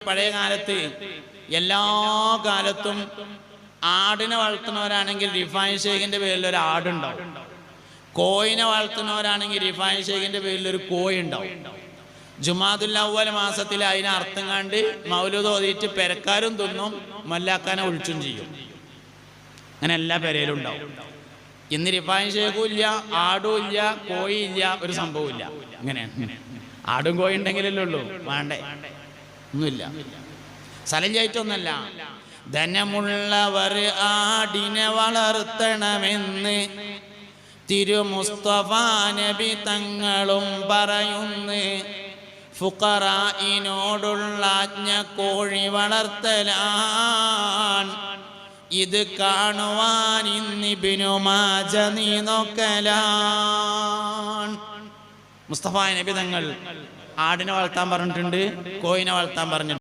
പഴയ കാലത്ത് എല്ലാ കാലത്തും ആടിനെ വളർത്തുന്നവരാണെങ്കിൽ റിഫായ് ഷേഖിന്റെ പേരിൽ ഒരു ആടുണ്ടാവും. കോയിനെ വളർത്തുന്നവരാണെങ്കിൽ റിഫായ് ഷേഖിന്റെ പേരിൽ ഒരു കോഴി ഉണ്ടാവും. ജുമാദുൽ അവ്വൽ മാസത്തിൽ അതിനെ അർത്ഥം കണ്ട് മൗലൂദ് ഓതിയിട്ട് പെരക്കാരും തിന്നും, മല്ലാക്കാനെ ഒഴിച്ചും ചെയ്യും. അങ്ങനെ എല്ലാ പെരയിലും ഉണ്ടാവും. ഇന്ന് റിഫായ് ഷേഖും ഇല്ല, ആടും ഇല്ല, കോഴി ഇല്ല, ഒരു സംഭവം ഇല്ല. അങ്ങനെയാണ്. ആടും കോഴി ഉണ്ടെങ്കിലല്ലേ ഉള്ളൂ, വേണ്ടേ? ഒന്നുമില്ല. സ്ഥലം ധനമുള്ളവർ ആടിനെ വളർത്തണമെന്ന് തിരുമുസ്തഫ നബി തങ്ങളും പറയുന്നു. ഫുഖറായിനോടുള്ള ആജ്ഞ കോഴി വളർത്തലാൻ. ഇത് കാണുവാൻ ഇബ്നു മാജ നീ നോക്കലാൻ. മുസ്തഫ നബി തങ്ങൾ ആടിനെ വളർത്താൻ പറഞ്ഞിട്ടുണ്ട്, കോഴിനെ വളർത്താൻ പറഞ്ഞിട്ടുണ്ട്.